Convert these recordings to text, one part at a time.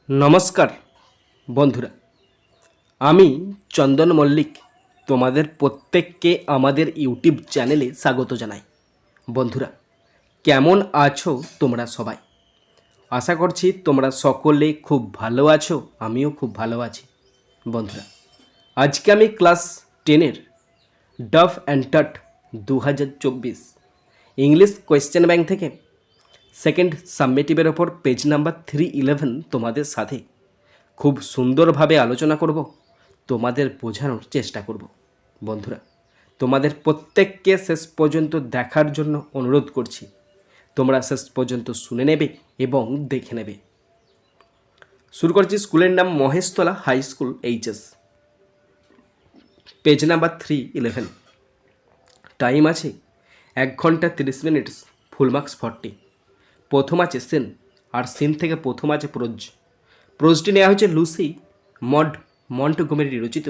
নমস্কার বন্ধুরা, আমি চন্দন মল্লিক তোমাদের প্রত্যেককে আমাদের ইউটিউব চ্যানেলে স্বাগত জানাই। বন্ধুরা, কেমন আছো তোমরা সবাই? আশা করছি তোমরা সকলে খুব ভালো আছো, আমিও খুব ভালো আছি। বন্ধুরা, আজকে আমি ক্লাস 10-এর ডাফ অ্যান্ড টাট 2024 ইংলিশ কোয়েশ্চেন ব্যাংক থেকে সেকেন্ড সাবমিটিভের ওপর পেজ নাম্বার 311 তোমাদের সাথে খুব সুন্দরভাবে আলোচনা করব, তোমাদের বোঝানোর চেষ্টা করব। বন্ধুরা, তোমাদের প্রত্যেককে শেষ পর্যন্ত দেখার জন্য অনুরোধ করছি। তোমরা শেষ পর্যন্ত শুনে নেবে এবং দেখে নেবে। শুরু করছি। স্কুলের নাম Maheshtala high school HS, page number 311। Time আছে 1 ঘন্টা 30 মিনিট, ফুল মার্কস 40। প্রথম আছে সিন, আর সিন থেকে প্রথম আছে প্রোজ। প্রোজটি নেওয়া হয়েছে লুসি মন্টগোমেরি রচিত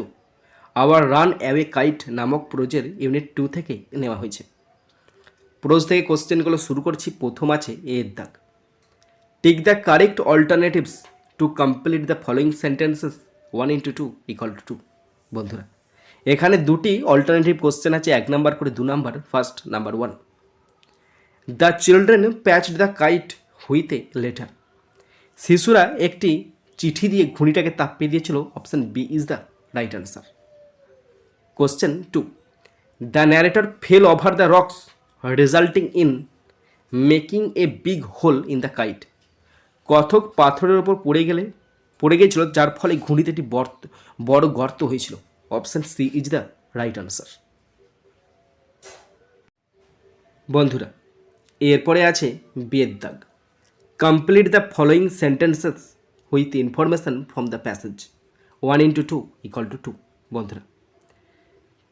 আওয়ার রান অ্যাওয়ে কাইট নামক প্রোজের ইউনিট 2 থেকে নেওয়া হয়েছে। প্রোজ থেকে কোশ্চেনগুলো শুরু করছি। প্রথম আছে এর দাগ। Tick the correct alternatives to complete the following sentences 1 × 2 = 2। বন্ধুরা, এখানে দুটি অল্টারনেটিভ কোশ্চেন আছে, 1 নাম্বার করে 2 number. First number 1, the children patched the kite with a letter. শিশুরা একটি চিঠি দিয়ে ঘুড়িটাকে তাপিয়ে দিয়েছিল। Option B is the right answer. Question 2, the narrator fell over the rocks resulting in making a big hole in the kite. কথক পাথরের ওপর পড়ে গিয়েছিল, যার ফলে ঘুড়িতে একটি বড় গর্ত হয়েছিল। Option C is the right answer. বন্ধুরা, এরপরে আছে বিয়ের দাগ। Complete the following sentences with information from the passage 1 × 2 = 2। বন্ধুরা,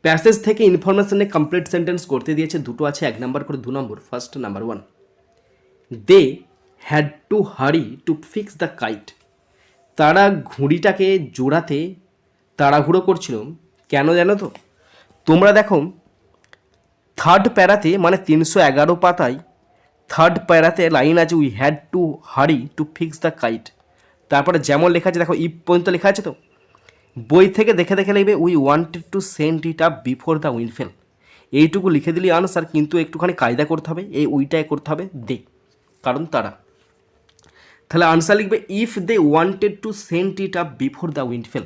প্যাসেজ থেকে ইনফরমেশনে কমপ্লিট সেন্টেন্স করতে দিয়েছে, দুটো আছে, 1 নাম্বার করে 2 নম্বর। First number 1, they had to hurry to fix the kite. তারা ঘুড়িটাকে জোড়াতে তাড়াহুড়ো করছিল। কেন জানো তো? তোমরা দেখো, থার্ড প্যারাতে মানে 311 পাতায় থার্ড প্যারাতে লাইন আছে we had to hurry to fix the kite. তারপরে যেমন লেখা আছে দেখো, ইফ পর্যন্ত লেখা আছে। তো বই থেকে দেখে দেখে লিখবে we wanted to send it up before the wind fail. এইটুকু লিখে দিলি আনসার, কিন্তু একটুখানি কায়দা করতে হবে, এই উইটাই করতে হবে দে, কারণ তারা। তাহলে আনসার লিখবে if they wanted to send it up before the wind fell.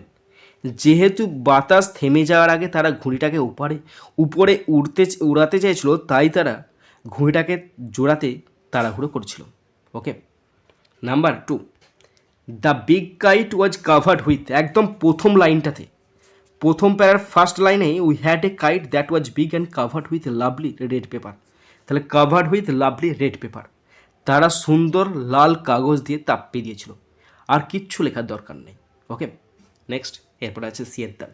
যেহেতু বাতাস থেমে যাওয়ার আগে তারা ঘুড়িটাকে উপরে উড়াতে চেয়েছিল, তাই তারা ঘুড়িটাকে জোড়াতে তাড়াহুড়ো করছিল। Okay. Number 2, the big kite was covered with. একদম প্রথম লাইনটাতে, প্রথম প্যারার ফার্স্ট লাইনে we had a kite that was big and covered with lovely red paper. তাহলে covered with lovely red paper, তারা সুন্দর লাল কাগজ দিয়ে তাপিয়ে দিয়েছিল। আর কিচ্ছু লেখার দরকার নেই। ওকে, নেক্সট। এরপরে আছে সি এর দাগ।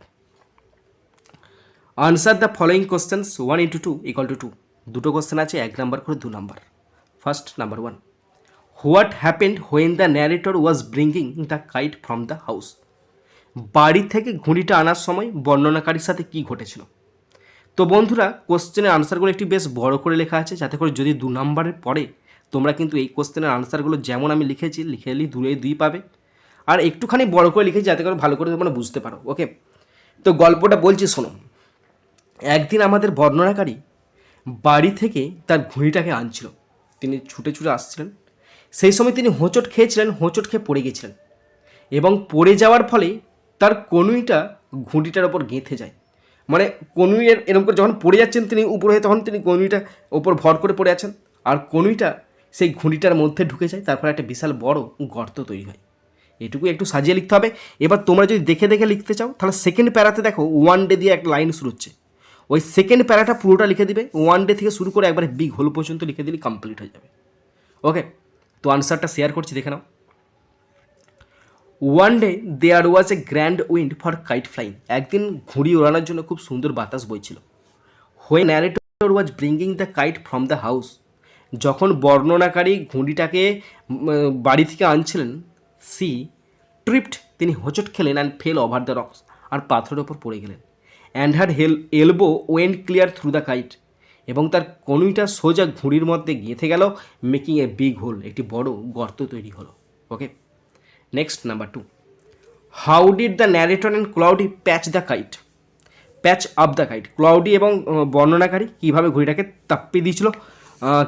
Answer the following questions 1 × 2 = 2। দুটো কোশ্চেন আছে, 1 নাম্বার করে 2 number. First number 1, what happened when the narrator was bringing the kite from the house. বাড়ি থেকে ঘুড়িটা আনার সময় বর্ণনাকারীর সাথে কি ঘটেছিল? তো বন্ধুরা, কোশ্চেনের আনসারগুলো একটু বেশ বড় করে লেখা আছে, যাতে করে যদি 2 নাম্বারের পরে তোমরা কিন্তু এই কোশ্চেনের আনসারগুলো যেমন আমি লিখেছি লিখে নিই 2 পাবে। আর একটুখানি বড় করে লিখেছি যাতে করে ভালো করে তোমরা বুঝতে পারো। ওকে, তো গল্পটা বলছি শোনো। একদিন আমাদের বর্ণনাকারী বাড়ি থেকে তার ঘুড়িটাকে আনছিল। তিনি ছুটে ছুটে আসছিলেন। সেই সময় তিনি হোঁচট খেয়েছিলেন, হোঁচট খেয়ে পড়ে গেছিলেন, এবং পড়ে যাওয়ার ফলে তার কনুইটা ঘুড়িটার ওপর গেঁথে যায়। মানে কনুইয়ের এরকম করে যখন পড়ে যাচ্ছেন তিনি উপরে, তখন তিনি কনুইটা ওপর ভর করে পড়ে আছেন, আর কনুইটা সেই ঘুড়িটার মধ্যে ঢুকে যায়। তারপর একটা বিশাল বড় গর্ত তৈরি হয়। এটুকু একটু সাজিয়ে লিখতে হবে। এবার তোমরা যদি দেখে দেখে লিখতে চাও, তাহলে সেকেন্ড প্যারাতে দেখো 1 ডে দিয়ে একটা লাইন শুরু হচ্ছে। ওই সেকেন্ড প্যারাটা পুরোটা লিখে দিবে, 1 ডে থেকে শুরু করে একবারে বিগ হোল পর্যন্ত লিখে দিলে কমপ্লিট হয়ে যাবে। ওকে, তো আনসারটা শেয়ার করছি, দেখে নাও। 1 day there was a grand wind for kite flying. একদিন ঘুড়ি ওড়ানোর জন্য খুব সুন্দর বাতাস বইছিল। When narrator was bringing the kite from the house. যখন বর্ণনাকারী ঘুড়িটাকে বাড়ি থেকে আনছিলেন, সি ট্রিপড, তিনি হোঁচট খেলেন, and fell over the rocks, আর পাথরের ওপর পড়ে গেলেন। And her elbow went clear through the kite, এবং তার কনুইটা সোজা ঘুড়ির মধ্যে গেঁথে গেল, মেকিং এ বিগ হোল, একটি বড় গর্ত তৈরি হলো। Okay, next number 2, how did the narrator and Cloudy patch up the kite? Cloudy এবং বর্ণনাকারী কীভাবে ঘড়িটাকে তাপ্পিয়ে দিয়েছিল,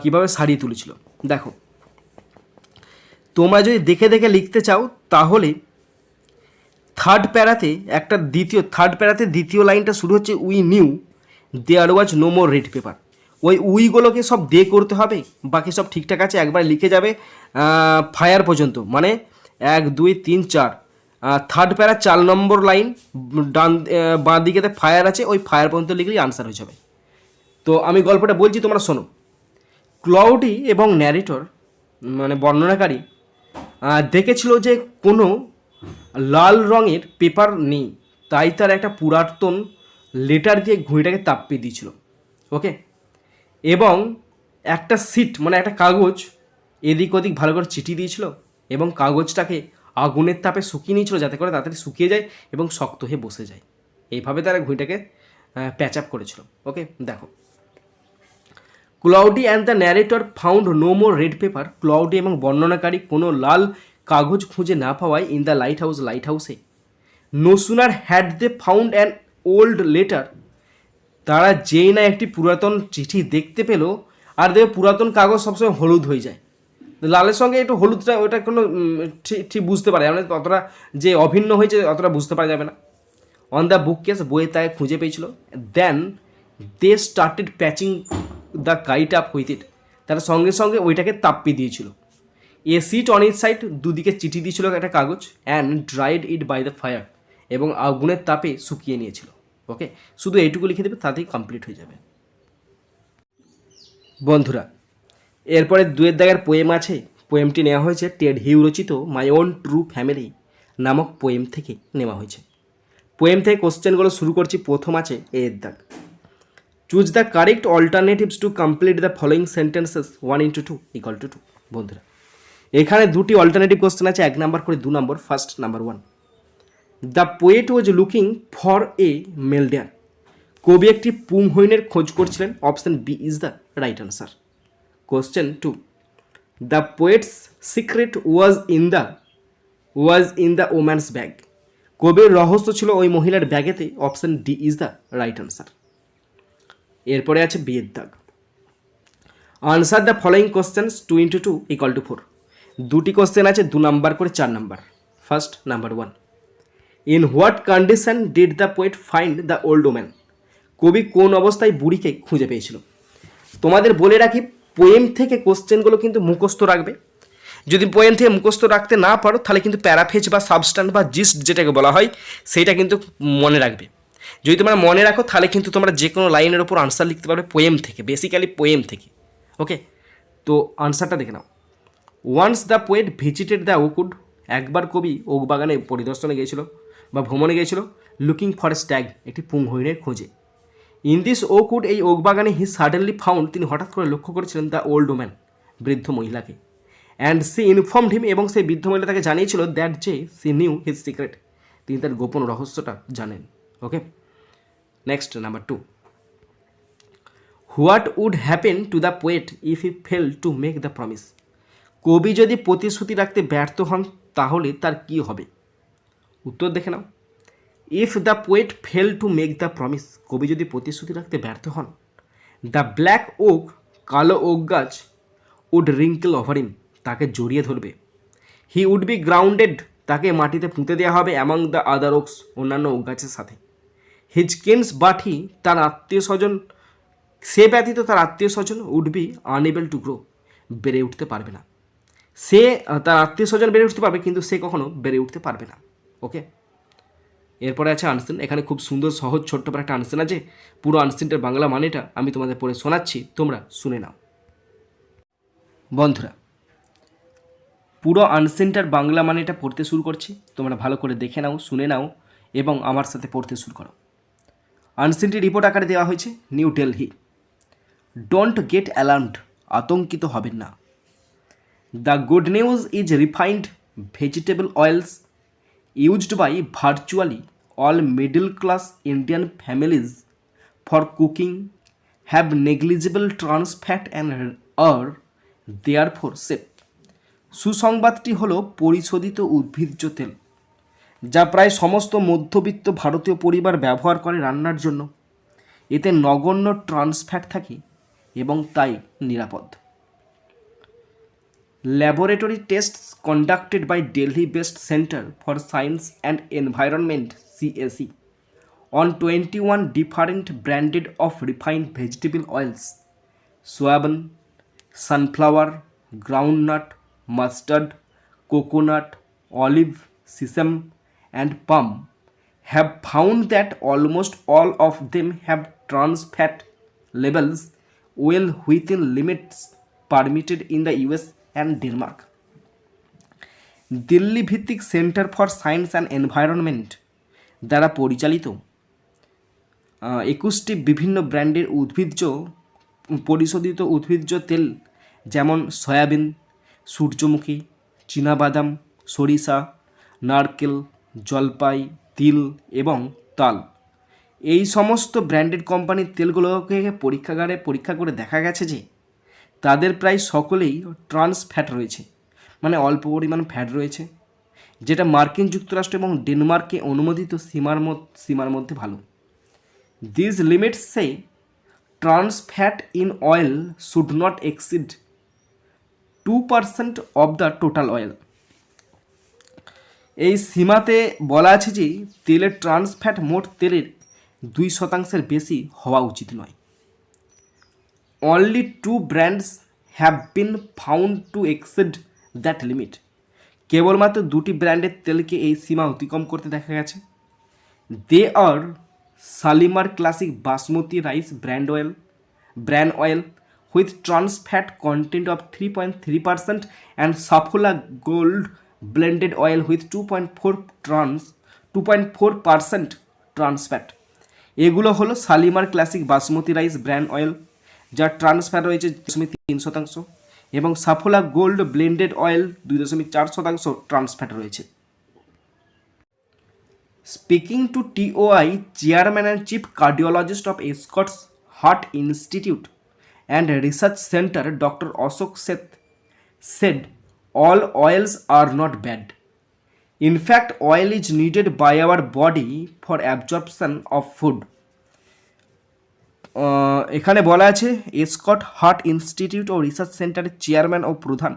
কীভাবে সারিয়ে তুলেছিল? দেখো, তোমরা যদি দেখে দেখে লিখতে চাও তাহলে থার্ড প্যারাতে দ্বিতীয় লাইনটা শুরু হচ্ছে we knew there was no more red paper. ওই উইগুলোকে সব দে করতে হবে, বাকি সব ঠিকঠাক আছে, একবার লিখে যাবে ফায়ার পর্যন্ত, মানে 1 2 3 4, থার্ড প্যারা 4 নম্বর লাইন বাঁ দিকেতে ফায়ার আছে, ওই ফায়ার পর্যন্ত লিখলেই আনসার হয়ে যাবে। তো আমি গল্পটা বলছি, তোমরা শোনো। ক্লাউডি এবং ন্যারেটর মানে বর্ণনাকারী দেখেছিল যে কোনো লাল রঙের পেপার নেই, তাই তার একটা পুরাতন লেটার দিয়ে ঘড়িটাকে তাপ্পিয়ে দিয়েছিল। ওকে, এবং একটা সিট মানে একটা কাগজ এদিক ওদিক ভালো করে চিঠি দিয়েছিল এবং কাগজটাকে আগুনের তাপে শুকিয়ে নিয়েছিল যাতে করে তাড়াতাড়ি শুকিয়ে যায় এবং শক্ত হয়ে বসে যায়। এইভাবে তারা ঘড়িটাকে প্যাচ আপ করেছিল। ওকে, দেখো, cloudy and the narrator found no more red paper. Cloudy এবং বর্ণনাকারী কোনো লাল কাগজ খুঁজে না পাওয়ায় ইন দ্য লাইট হাউসে no sooner had they found an old letter. তারা যেই না একটি পুরাতন চিঠি দেখতে পেল, আর দেখবে পুরাতন কাগজ সবসময় হলুদ হয়ে যায়, লালের সঙ্গে একটু হলুদটা ওটা কোনো ঠিক বুঝতে পারে মানে অতটা যে অভিন্ন হয়েছে অতটা বুঝতে পারা যাবে না। অন দ্য বুক কেস, বইয়ে তাকে খুঁজে পেয়েছিল। Then they started patching the kite up with it. তারা সঙ্গে সঙ্গে ওইটাকে তাপ্পিয়ে দিয়েছিল। A sheet on each side, দুদিকে চিঠি দিয়েছিল একটা কাগজ, and dried it by the fire, এবং আগুনের তাপে শুকিয়ে নিয়েছিল। ওকে, শুধু এইটুকু লিখে দেবে, তাতেই কমপ্লিট হয়ে যাবে। বন্ধুরা, এরপরে 2 দাগের পোয়েম আছে। পোয়েমটি নেওয়া হয়েছে টেড হিউ রচিত মাই ওন ট্রু ফ্যামিলি নামক পোয়েম থেকে নেওয়া হয়েছে। পোয়েম থেকে কোশ্চেনগুলো শুরু করছি। প্রথম আছে এর দাগ, choose the correct alternatives to complete the following sentences 1 × 2 = 2। বন্ধুরা, এখানে দুটি অল্টারনেটিভ কোশ্চেন আছে, 1 নাম্বার করে 2 নম্বর। First number 1, the poet was looking for a male deer. কবি একটি পুংহরিণের খোঁজ করছিলেন। Option B is the right answer. Question 2, the poet's secret was in the woman's bag. কবির রহস্য ছিল ওই মহিলার ব্যাগেতে। Option D is the right answer. এরপরে আছে বি এর দাগ, আনসার দ্য ফলোয়িং কোশ্চেন্স 2 × 2 = 4। দুটি কোশ্চেন আছে, 2 নাম্বার করে 4 number. First number 1, in what condition did the poet find the old woman. কবি কোন অবস্থায় বুড়িকে খুঁজে পেয়েছিল? তোমাদের বলে রাখি, পোয়েম থেকে কোশ্চেনগুলো কিন্তু মুখস্থ রাখবে। যদি পোয়েম থেকে মুখস্থ রাখতে না পারো তাহলে কিন্তু প্যারাফ্রেজ বা সাবস্ট্যান্ট বা জিস্ট যেটাকে বলা হয় সেইটা কিন্তু মনে রাখবে। যদি তোমরা মনে রাখো তাহলে কিন্তু তোমরা যে কোনো লাইনের ওপর আনসার লিখতে পারবে পোয়েম থেকে, বেসিক্যালি পোয়েম থেকে। ওকে, তো আনসারটা দেখে নাও। Once the poet visited the oakwood. একবার কবি ওক বাগানে পরিদর্শনে গিয়েছিল বা ভ্রমণে গিয়েছিল। লুকিং ফর এ স্ট্যাগ, একটি পুংহরিণের খোঁজে। ইন দিস ওকুড, এই ওক বাগানে হি সাডেনলি ফাউন্ড, তিনি হঠাৎ করে লক্ষ্য করেছিলেন দ্য ওল্ড ওম্যান, বৃদ্ধ মহিলাকে। অ্যান্ড সি ইনফর্মড হিম, এবং সেই বৃদ্ধ মহিলা তাকে জানিয়েছিল দ্যাট যে সি নিউ হিজ সিক্রেট, তিনি তার গোপন রহস্যটা জানেন। Okay, next number 2, what would happen to the poet if he fail to make the promise. কবি যদি প্রতিশ্রুতি রাখতে ব্যর্থ হন তাহলে তার কি হবে? উত্তর দেখে নাও। If the poet fail to make the promise, কবি যদি প্রতিশ্রুতি রাখতে ব্যর্থ হন, দ্য ব্ল্যাক ওক, কালো ওক গাছ, উড রিঙ্কেল ওভার হিম, তাকে জড়িয়ে ধরবে। হি উড বি গ্রাউন্ডেড, তাকে মাটিতে পুঁতে দেওয়া হবে অ্যামং দ্য আদার ওকস, অন্যান্য ওক গাছের সাথে। হিজ কিনস, বাট হি, তার আত্মীয় স্বজন, সে ব্যতীত তার আত্মীয় স্বজন, would be unable to grow, বেড়ে উঠতে পারবে না। সে তার আত্মীয় স্বজন বেড়ে উঠতে পারবে কিন্তু সে কখনো বেড়ে উঠতে পারবে না। ওকে, এরপরে আছে আনসেন। এখানে খুব সুন্দর সহজ ছোট্ট করে একটা আনসেন আছে। পুরো আনসেনটার বাংলা মানেটা আমি তোমাদের পড়ে শোনাচ্ছি, তোমরা শুনে নাও। বন্ধুরা, পুরো আনসেনটার বাংলা মানেটা পড়তে শুরু করছি, তোমরা ভালো করে দেখে নাও, শুনে নাও এবং আমার সাথে পড়তে শুরু করো। আনসেনটি রিপোর্ট আকারে দেওয়া হয়েছে। New Delhi, don't get alarmed, আতঙ্কিত হবেন না। The good news is refined vegetable oils used by virtually all middle class Indian families for cooking have negligible trans fat and are therefore safe. সুসংবাদটি হলো পরিশোধিত উদ্ভিজ্জ তেল, যা প্রায় সমস্ত মধ্যবিত্ত ভারতীয় পরিবার ব্যবহার করে রান্নার জন্য। এতে নগণ্য ট্রান্স ফ্যাট থাকে এবং তাই নিরাপদ। Laboratory tests conducted by Delhi based centre for science and environment CSE on 21 different branded of refined vegetable oils, soybean, sunflower, groundnut, mustard, coconut, olive, sesame, and palm, have found that almost all of them have trans fat levels well within limits permitted in the US and Denmark. Delhi ভিত্তিক Centre for science and Environment দ্বারা পরিচালিত 21টি বিভিন্ন ব্র্যান্ডের পরিশোধিত উদ্ভিজ্জ তেল, যেমন soybean, সূর্যমুখী, চীনাবাদাম, সরিষা, নারকেল, জলপাই, তিল এবং তাল, এই সমস্ত ব্র্যান্ডেড কোম্পানির তেলগুলোকে পরীক্ষাগারে পরীক্ষা করে দেখা গেছে যে তাদের প্রায় সকলেই ট্রান্স ফ্যাট রয়েছে, মানে অল্প পরিমাণ ফ্যাট রয়েছে, যেটা মার্কিন যুক্তরাষ্ট্র এবং ডেনমার্কে অনুমোদিত সীমার মধ্যে ভালো। These limits say trans fat in oil should not exceed 2% of the total oil. এই সীমাতে বলা আছে যে তেলের ট্রান্স ফ্যাট মোট তেলের 2% বেশি হওয়া উচিত নয়। Only 2 brands have been found to exceed that limit. কেবলমাত্র 2টি ব্র্যান্ডের তেলকে এই সীমা অতিক্রম করতে দেখা গেছে। They are Shalimar Classic Basmati Rice Bran Oil with trans fat content of 3.3% and Saffola Gold Blended Oil with 2.4% trans fat. এগুলো হলো Shalimar classic basmati rice brand oil, যার ট্রান্স ফ্যাট রয়েছে 2.3% এবং Saffola gold blended oil 2.4% trans fat রয়েছে। Speaking to TOI, Chairman and Chief Cardiologist of Escorts Heart Institute and Research Center, Dr. Ashok Seth, said all oils are not bad. In fact, oil is needed by our body for absorption of food. এখানে বলা আছে Escorts heart institute ও research সেন্টারের chairman ও প্রধান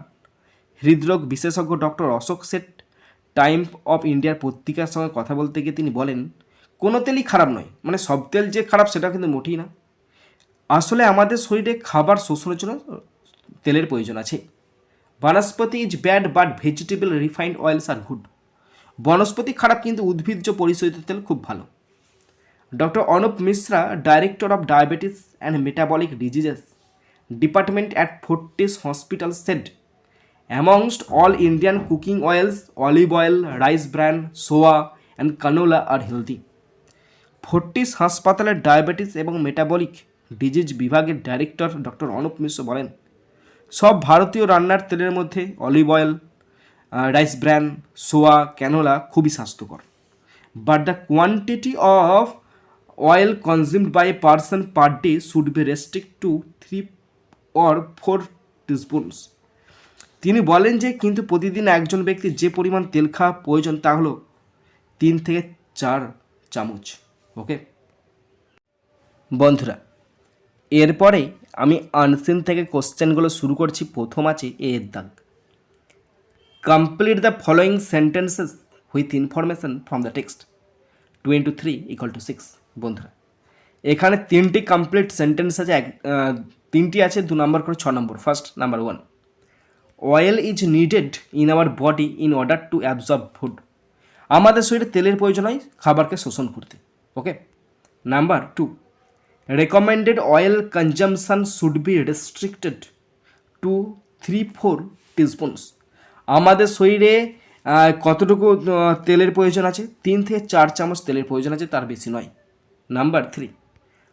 হৃদরোগ বিশেষজ্ঞ doctor Ashok Seth time of ইন্ডিয়ার পত্রিকার সঙ্গে কথা বলতে গিয়ে তিনি বলেন, কোনো তেলই খারাপ নয়, মানে সব তেল যে খারাপ সেটা কিন্তু মোটেই না। আসলে আমাদের শরীরে খাবার শোষণের জন্য তেলের প্রয়োজন আছে। Vanaspati is bad but vegetable refined oils are good. Vanaspati খারাপ কিন্তু উদ্ভিজ্জ পরিশোধিত তেল খুব ভালো। Doctor Anup Mishra, director of diabetes and metabolic diseases department at Fortis hospital said, amongst all Indian cooking oils, olive oil, rice bran, soya and canola are healthy. Fortis হাসপাতালের diabetes এবং metabolic disease বিভাগের ডাইরেক্টর ডক্টর অনুপ মিশ্র বলেন, সব ভারতীয় রান্নার তেলের মধ্যে olive oil, rice bran, soya, canola খুবই স্বাস্থ্যকর। But the quantity of oil consumed by a person per day should be restrict to 3 or 4 teaspoons. তিনি বলেন যে কিন্তু প্রতিদিন একজন ব্যক্তির যে পরিমাণ তেল খাওয়া প্রয়োজন তা হলো 3 থেকে 4 চামচ। ওকে বন্ধুরা, এরপরে আমি আনসিন থেকে কোশ্চেনগুলো শুরু করছি। প্রথম আছে এর দাগ, complete the following sentences with information from the text 2 into 3 = 6। বন্ধুরা এখানে 3টি কমপ্লিট সেন্টেন্স আছে, 3টি আছে 2 নম্বর করে 6 নম্বর। First number 1, oil is needed in our body in order to absorb food. আমাদের শরীরে তেলের প্রয়োজন হয় খাবারকে শোষণ করতে। Okay number 2, recommended oil consumption should be restricted to 3-4 teaspoons। আমাদের শরীরে কতটুকু তেলের প্রয়োজন আছে? 3 থেকে 4 চামচ তেলের প্রয়োজন আছে, তার বেশি নয়। Number 3,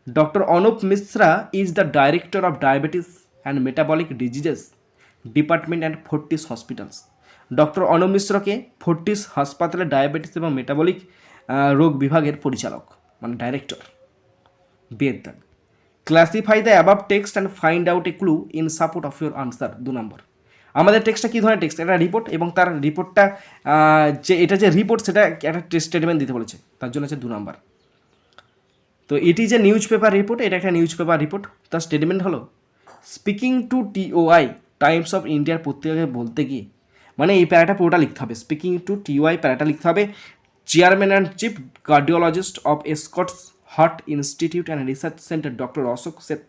doctor Anup Mishra is the director of diabetes and metabolic diseases department and Fortis hospitals. Doctor Anup মিশ্রকে ফোর্টিস হাসপাতালে ডায়াবেটিস এবং মেটাবলিক রোগ বিভাগের পরিচালক, মানে ডাইরেক্টর। বেদাগ, classify the above text and find out a clue in support of your answer. 2 নম্বর, আমাদের টেক্সটটা কী ধরনের টেক্সট, এটা রিপোর্ট, এবং তার রিপোর্টটা যে এটা যে রিপোর্ট সেটা একটা স্টেটমেন্ট দিতে বলেছে, তার জন্য হচ্ছে 2 নাম্বার। তো it is a news paper report, এটা একটা নিউজ পেপার রিপোর্ট, তার স্টেটমেন্ট হলো speaking two TOI Times of ইন্ডিয়ার পত্রিকাকে বলতে গিয়ে, মানে এই প্যারাটা পুরোটা লিখতে হবে, স্পিকিং টু TOI প্যারাটা লিখতে হবে। Chairman and chief cardiologist of Escorts heart institute and research centre doctor Ashok Seth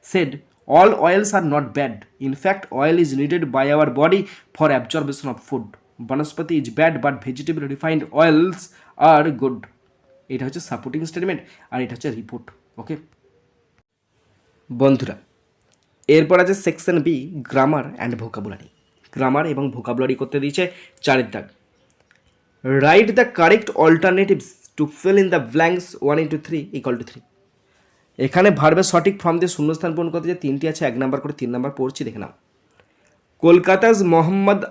said all oils are not bad. In fact, oil is needed by our body for absorption of food. Banaspati is bad but vegetable refined oils are good. এটা হচ্ছে supporting statement আর এটা হচ্ছে report. ওকে বন্ধুরা, এরপর আছে section B, grammar and vocabulary. Grammar এবং vocabulary করতে দিয়েছে 4 দাগ। Write the correct alternatives to fill in the blanks 1 × 3 = 3। এখানে ভার্বের সঠিক ফর্ম দিয়ে শূন্যস্থান পূরণ করতে যে 3টি আছে, 1 নাম্বার করে 3 নাম্বার পড়ছি, দেখে নাও। Kolkata's Mohammad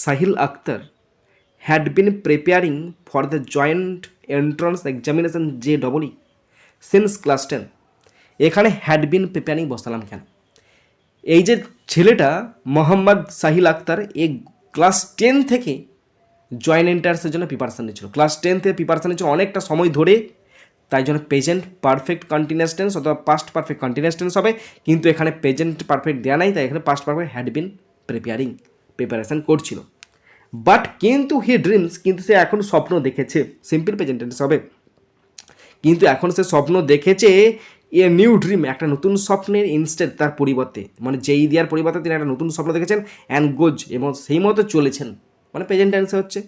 Sahil Akhtar had been preparing for the joint entrance examination JEE since class 10। এখানে হ্যাড বিন প্রিপেয়ারিং বসালাম কেন? এই যে ছেলেটা মোহাম্মদ সাহিল আক্তার এই ক্লাস 10 থেকে জয়েন্ট এন্ট্রান্সের জন্য প্রিপারেশান নিচ্ছিল, ক্লাস 10 থেকে প্রিপারেশান নিচ্ছিল অনেকটা সময় ধরে, তাই জন্য প্রেজেন্ট পারফেক্ট কন্টিনিউয়াস টেন্স অথবা পাস্ট পারফেক্ট কন্টিনিউয়াস টেন্স হবে, কিন্তু এখানে প্রেজেন্ট পারফেক্ট দেওয়া নাই, তাই এখানে past perfect had been preparation করছিল। বাট কিন্তু হি ড্রিমস, কিন্তু সে এখন স্বপ্ন দেখেছে, সিম্পল প্রেজেন্ট টেন্স হবে, কিন্তু এখন সে স্বপ্ন দেখেছে এ নিউ ড্রিম, একটা নতুন স্বপ্নের ইনস্টেড, তার পরিবর্তে মানে যেই দেওয়ার পরিবর্তে তিনি একটা নতুন স্বপ্ন দেখেছেন অ্যান্ড গোজ, এবং সেই মতো চলেছেন, মানে প্রেজেন্ট টেন্সে হচ্ছে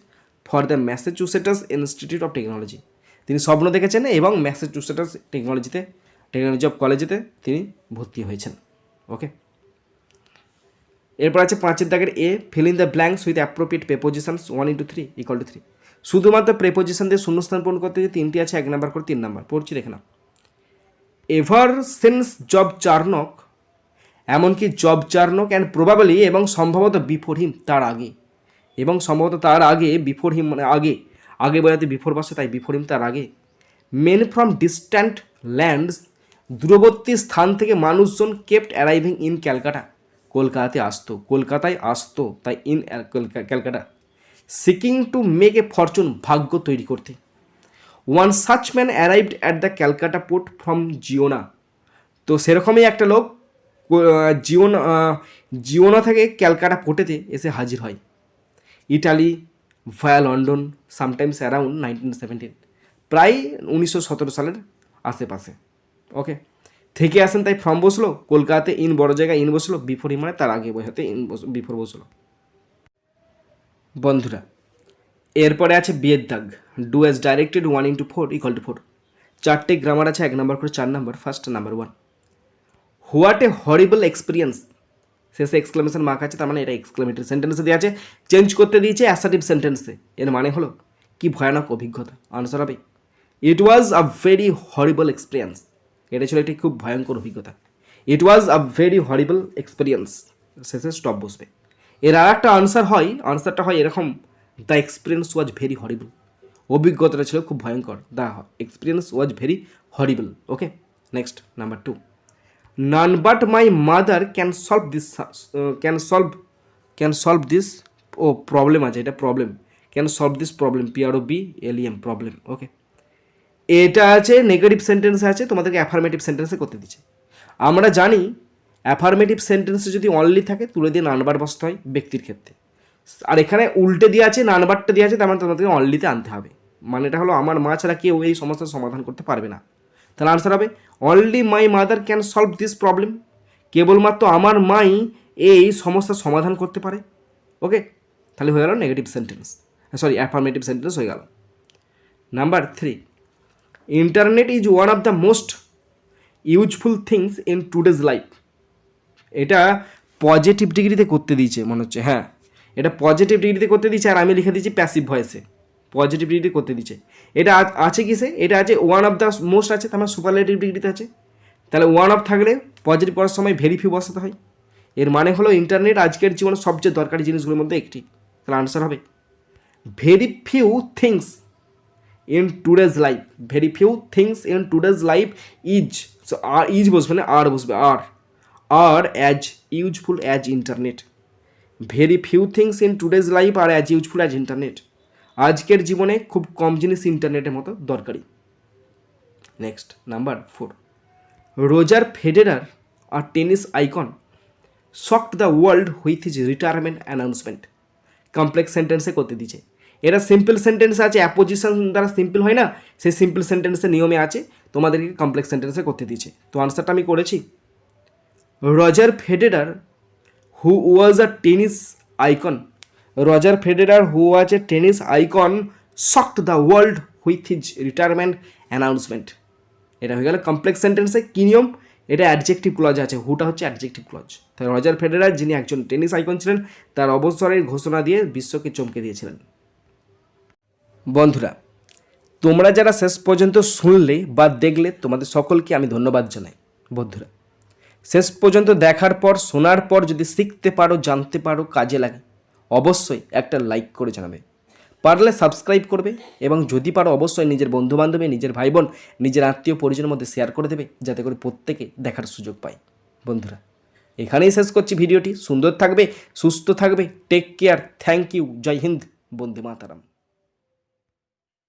for the Massachusetts institute of technology. তিনি স্বপ্ন দেখেছেন এবং ম্যাসাচুসেটস টেকনোলজি অফ কলেজেতে তিনি ভর্তি হয়েছেন। ওকে এরপর আছে 5 দাগের এ, fill in the blanks with appropriate prepositions 1 × 3 = 3। শুধুমাত্র প্রেপোজিশন দিয়ে শূন্যস্থান পূরণ করতে যে 3টি আছে, 1 নাম্বার করে 3 নাম্বার পড়ছি, দেখে নাও। এভার সিন্স জব চার্নক, এমনকি জব চার্নক অ্যান্ড প্রবাবলি, এবং সম্ভবত বিফোর হিম, তার আগে, এবং সম্ভবত তার আগে, বিফোর হিম মানে আগে বোঝাতে বিফোর বসে, তাই বিফোর হিম তার আগে। মেন ফ্রম ডিস্ট্যান্ট ল্যান্ডস, দূরবর্তী স্থান থেকে মানুষজন কেপ্ট অ্যারাইভিং ইন ক্যালকাটা, কলকাতায় আসতো, তাই in Calcutta. Seeking to make a Fortune, ভাগ্য তৈরি করতে। One such man arrived at the Calcutta port from Genoa, তো সেরকমই একটা লোক জিওনা থেকে ক্যালকাটা পোর্টেতে এসে হাজির হয়। ইটালি ভায়া লন্ডন সামটাইমস অ্যারাউন্ড 1917, প্রায় 1917 সালের আশেপাশে। ওকে থেকে আসেন, তাই ফ্রম বসলো, কলকাতাতে ইন বড় জায়গায় ইন বসলো, বিফোর মানে তার আগে বোঝাতে বিফোর বসলো। বন্ধুরা এরপরে আছে বিয়ের দাগ, ডু অ্যাজ ডাইরেক্টেড 1 × 4 = 4। 4টে গ্রামার আছে, 1 নাম্বার করে 4 number. First number 1, what a horrible experience, শেষে এক্সক্লেমেশন মার্ক আছে, তার মানে এটা এক্সক্লেমেটরি সেন্টেন্সে দেওয়া আছে, চেঞ্জ করতে দিয়েছে অ্যাসার্টিভ সেন্টেন্সে, এর মানে হলো কি ভয়ানক অভিজ্ঞতা। আনসার হবে ইট was a very horrible experience, এটা ছিল একটি খুব ভয়ঙ্কর অভিজ্ঞতা। It was a very horrible experience, শেষে স্টপ বসবে। এর আর একটা আনসারটা হয় এরকম, the experience was very horrible, অভিজ্ঞতাটা ছিল খুব ভয়ঙ্কর, the experience was very horrible. Okay next number 2, none but my mother can solve this problem আছে, এটা problem, can solve this problem, PROBLEM problem. Okay এটা আছে নেগেটিভ সেন্টেন্সে আছে, তোমাদেরকে অ্যাফার্মেটিভ সেন্টেন্সে করতে দিচ্ছে। আমরা জানি অ্যাফার্মেটিভ সেন্টেন্সে যদি অনলি থাকে তুলে দিয়ে নানবার বসতে হয় ব্যক্তির ক্ষেত্রে, আর এখানে উল্টে দিয়ে আছে, নানবারটা দিয়ে আছে, তার মানে তোমাদেরকে অনলিতে আনতে হবে। মানে এটা হলো আমার মা ছাড়া কেউ এই সমস্যার সমাধান করতে পারবে না, তাহলে আনসার হবে only my mother can solve this problem, কেবলমাত্র আমার মাই এই সমস্যার সমাধান করতে পারে। ওকে তাহলে হয়ে গেল নেগেটিভ সেন্টেন্স, অ্যাফার্মেটিভ সেন্টেন্স হয়ে গেল। Number 3, internet is one of the most useful things in today's life, এটা পজিটিভ ডিগ্রিতে করতে দিয়েছে মনে হচ্ছে, হ্যাঁ এটা পজিটিভ ডিগ্রিতে করতে দিয়েছে, আর আমি লিখে দিয়েছি প্যাসিভ ভয়েসে, পজিটিভ ডিগ্রি করতে দিচ্ছে। এটা আছে কিসে, এটা আছে ওয়ান অফ দ্য মোস্ট আছে, তার মানে সুপারলেটিভ ডিগ্রিতে আছে, তাহলে ওয়ান অফ থাকলে পজিটিভ করার সময় ভেরি ফিউ বসাতে হয়। এর মানে হলো ইন্টারনেট আজকের জীবনে সবচেয়ে দরকারি জিনিসগুলোর মধ্যে একটি, তাহলে আনসার হবে very few things in today's life, very few things in today's life is, are is বসবে না, আর বসবে, are as useful as internet. Very few things in today's life are as useful as internet. আজকের জীবনে খুব কম জিনিস ইন্টারনেটের মতো দরকারি। নেক্সট নাম্বার 4, রোজার ফেডেরার আর tennis icon shocked the world with his retirement announcement. Complex সেন্টেন্সে করতে দিচ্ছে। এরা সিম্পল সেন্টেন্সে আছে, অ্যাপোজিশন দ্বারা সিম্পল হয় না, সেই সিম্পল সেন্টেন্সের নিয়মে আছে, তোমাদেরকে কমপ্লেক্স সেন্টেন্সে করতে দিচ্ছে। তো আনসারটা আমি করেছি, Roger Federer who was a tennis icon, Roger Federer who was A tennis icon shocked the world with his retirement announcement. এটা হয়ে গেল কমপ্লেক্স সেন্টেন্সে কী নিয়ম, এটা অ্যাডজেক্টিভ ক্লজ আছে, হুটা হচ্ছে অ্যাডজেক্টিভ ক্লজ। তাই রজার ফেডেরার, যিনি একজন টেনিস আইকন ছিলেন, তার অবসরের ঘোষণা দিয়ে বিশ্বকে চমকে দিয়েছিলেন। বন্ধুরা, তোমরা যারা শেষ পর্যন্ত শুনলে বা দেখলে, তোমাদের সকলকে আমি ধন্যবাদ জানাই। বন্ধুরা, শেষ পর্যন্ত দেখার পর, শোনার পর যদি শিখতে পারো, জানতে পারো, কাজে লাগে, অবশ্যই একটা লাইক করে জানাবে, পারলে সাবস্ক্রাইব করবে, এবং যদি পারো অবশ্যই নিজের বন্ধুবান্ধবী, নিজের ভাই বোন, নিজের আত্মীয় পরিজনের মধ্যে শেয়ার করে দেবে, যাতে করে প্রত্যেকে দেখার সুযোগ পায়। বন্ধুরা, এখানেই শেষ করছি ভিডিওটি। সুন্দর থাকবে, সুস্থ থাকবে, টেক কেয়ার, থ্যাংক ইউ, জয় হিন্দ, বন্দে মাতারাম।